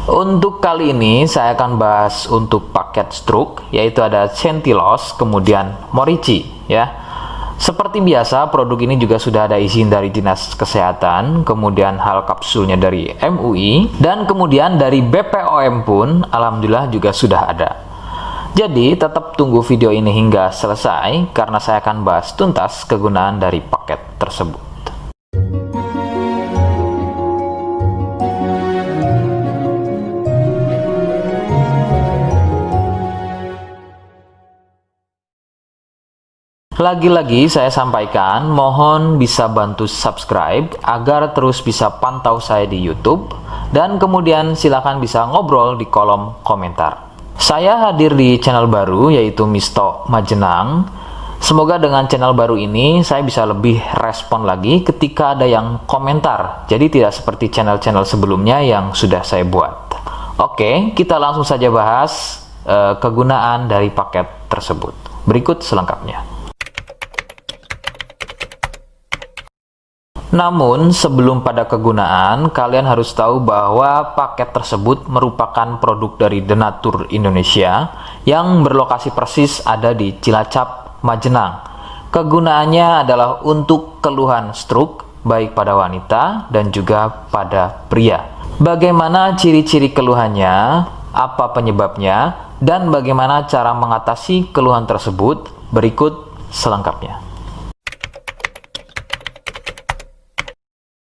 Untuk kali ini saya akan bahas untuk paket stroke, yaitu ada Centiloz, kemudian Morici ya. Seperti biasa, produk ini juga sudah ada izin dari Dinas Kesehatan, kemudian hal kapsulnya dari MUI, dan kemudian dari BPOM pun alhamdulillah juga sudah ada. Jadi tetap tunggu video ini hingga selesai karena saya akan bahas tuntas kegunaan dari paket tersebut. Lagi-lagi saya sampaikan, mohon bisa bantu subscribe agar terus bisa pantau saya di YouTube, dan kemudian silakan bisa ngobrol di kolom komentar. Saya hadir di channel baru yaitu Misto Majenang. Semoga dengan channel baru ini saya bisa lebih respon lagi ketika ada yang komentar. Jadi tidak seperti channel-channel sebelumnya yang sudah saya buat. Oke, kita langsung saja bahas kegunaan dari paket tersebut. Berikut selengkapnya. Namun, sebelum pada kegunaan, kalian harus tahu bahwa paket tersebut merupakan produk dari Denatur Indonesia yang berlokasi persis ada di Cilacap, Majenang. Kegunaannya adalah untuk keluhan stroke, baik pada wanita dan juga pada pria. Bagaimana ciri-ciri keluhannya, apa penyebabnya, dan bagaimana cara mengatasi keluhan tersebut, berikut selengkapnya.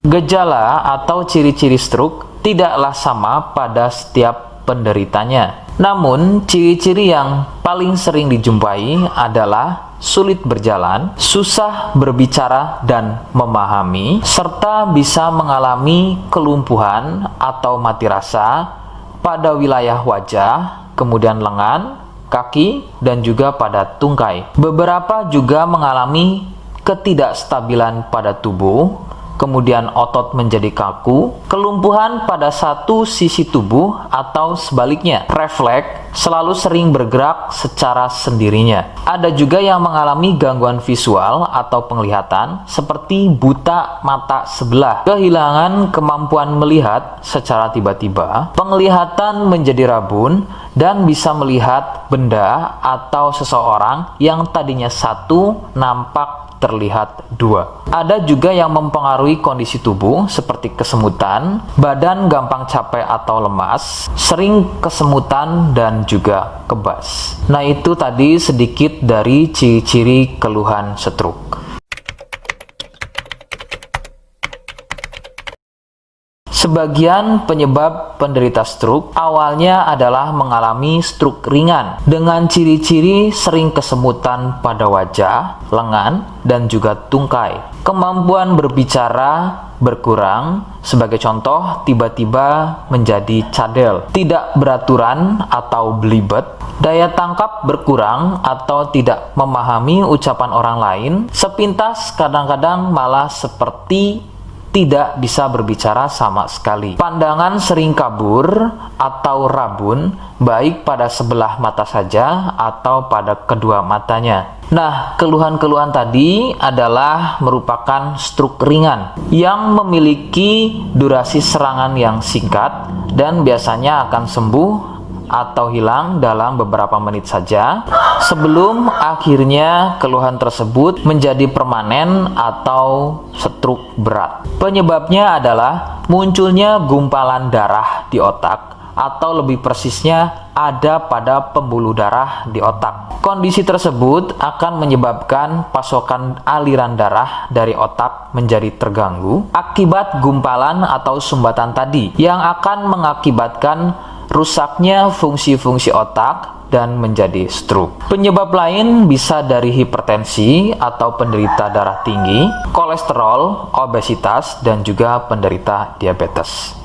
Gejala atau ciri-ciri stroke tidaklah sama pada setiap penderitanya. Namun, ciri-ciri yang paling sering dijumpai adalah sulit berjalan, susah berbicara dan memahami, serta bisa mengalami kelumpuhan atau mati rasa pada wilayah wajah, kemudian lengan, kaki, dan juga pada tungkai. Beberapa juga mengalami ketidakstabilan pada tubuh, kemudian otot menjadi kaku, kelumpuhan pada satu sisi tubuh atau sebaliknya, refleks selalu sering bergerak secara sendirinya. Ada juga yang mengalami gangguan visual atau penglihatan seperti buta mata sebelah, kehilangan kemampuan melihat secara tiba-tiba, penglihatan menjadi rabun, dan bisa melihat benda atau seseorang yang tadinya satu nampak terlihat dua. Ada juga yang mempengaruhi kondisi tubuh seperti kesemutan, badan gampang capek atau lemas, sering kesemutan, dan juga kebas. Nah, itu tadi sedikit dari ciri-ciri keluhan stroke. Sebagian penyebab penderita stroke awalnya adalah mengalami stroke ringan dengan ciri-ciri sering kesemutan pada wajah, lengan, dan juga tungkai. Kemampuan berbicara berkurang, sebagai contoh tiba-tiba menjadi cadel, tidak beraturan atau belibet, daya tangkap berkurang atau tidak memahami ucapan orang lain, sepintas kadang-kadang malah seperti tidak bisa berbicara sama sekali. Pandangan sering kabur atau rabun, baik pada sebelah mata saja atau pada kedua matanya. Nah, keluhan-keluhan tadi adalah merupakan stroke ringan yang memiliki durasi serangan yang singkat dan biasanya akan sembuh atau hilang dalam beberapa menit saja sebelum akhirnya keluhan tersebut menjadi permanen atau stroke berat. Penyebabnya adalah munculnya gumpalan darah di otak, atau lebih persisnya ada pada pembuluh darah di otak. Kondisi tersebut akan menyebabkan pasokan aliran darah dari otak menjadi terganggu akibat gumpalan atau sumbatan tadi, yang akan mengakibatkan rusaknya fungsi-fungsi otak dan menjadi stroke. Penyebab lain bisa dari hipertensi atau penderita darah tinggi, kolesterol, obesitas, dan juga penderita diabetes.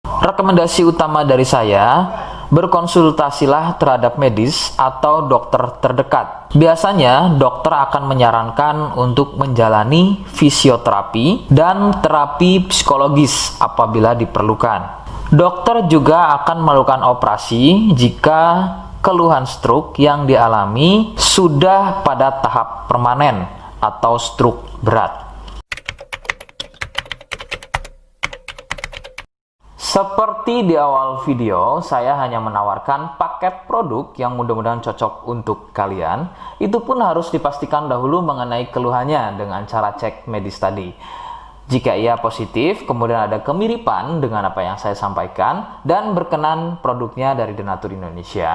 Rekomendasi utama dari saya, berkonsultasilah terhadap medis atau dokter terdekat. Biasanya dokter akan menyarankan untuk menjalani fisioterapi dan terapi psikologis apabila diperlukan. Dokter juga akan melakukan operasi jika keluhan stroke yang dialami sudah pada tahap permanen atau stroke berat. Seperti di awal video, saya hanya menawarkan paket produk yang mudah-mudahan cocok untuk kalian. Itu pun harus dipastikan dahulu mengenai keluhannya dengan cara cek medis tadi. Jika ia positif, kemudian ada kemiripan dengan apa yang saya sampaikan, dan berkenan produknya dari Denatur Indonesia,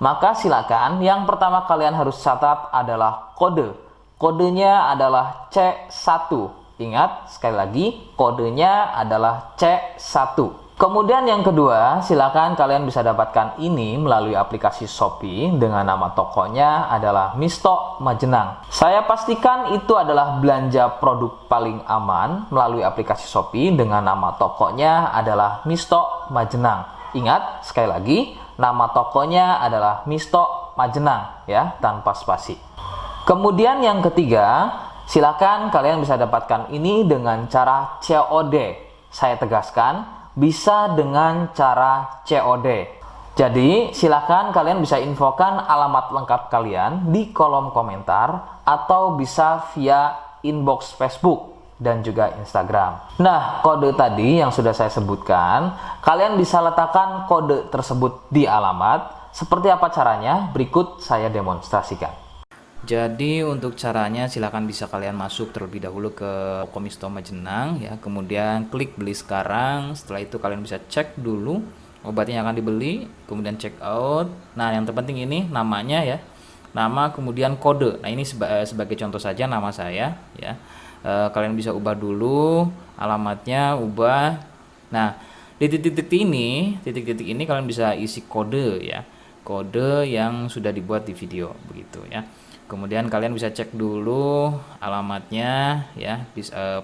maka silakan yang pertama kalian harus catat adalah kode. Kodenya adalah C1. Ingat, sekali lagi, kodenya adalah C1. Kemudian yang kedua, silakan kalian bisa dapatkan ini melalui aplikasi Shopee dengan nama tokonya adalah Misto Majenang. Saya pastikan itu adalah belanja produk paling aman melalui aplikasi Shopee dengan nama tokonya adalah Misto Majenang. Ingat, sekali lagi, nama tokonya adalah Misto Majenang ya, tanpa spasi. Kemudian yang ketiga, silakan kalian bisa dapatkan ini dengan cara COD. Saya tegaskan, bisa dengan cara COD. Jadi, silakan kalian bisa infokan alamat lengkap kalian di kolom komentar atau bisa via inbox Facebook dan juga Instagram. Nah, kode tadi yang sudah saya sebutkan, kalian bisa letakkan kode tersebut di alamat. Seperti apa caranya? Berikut saya demonstrasikan. Jadi untuk caranya silakan bisa kalian masuk terlebih dahulu ke toko Misto Majenang ya, kemudian klik beli sekarang. Setelah itu kalian bisa cek dulu obatnya yang akan dibeli, kemudian check out. Nah, yang terpenting ini namanya ya, nama kemudian kode. Nah, ini sebagai contoh saja nama saya ya. Kalian bisa ubah dulu alamatnya, ubah. Nah, di titik-titik ini kalian bisa isi kode ya, kode yang sudah dibuat di video begitu ya. Kemudian kalian bisa cek dulu alamatnya ya,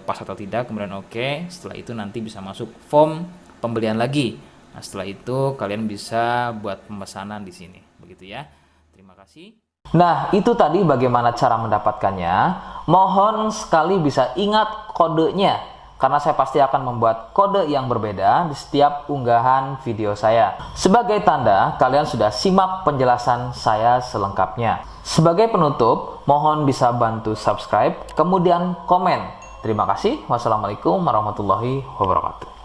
pas atau tidak, kemudian oke. Setelah itu nanti bisa masuk form pembelian lagi. Nah, setelah itu kalian bisa buat pemesanan di sini begitu ya. Terima kasih. Nah, itu tadi bagaimana cara mendapatkannya. Mohon sekali bisa ingat kodenya, karena saya pasti akan membuat kode yang berbeda di setiap unggahan video saya. Sebagai tanda, kalian sudah simak penjelasan saya selengkapnya. Sebagai penutup, mohon bisa bantu subscribe, kemudian komen. Terima kasih. Wassalamualaikum warahmatullahi wabarakatuh.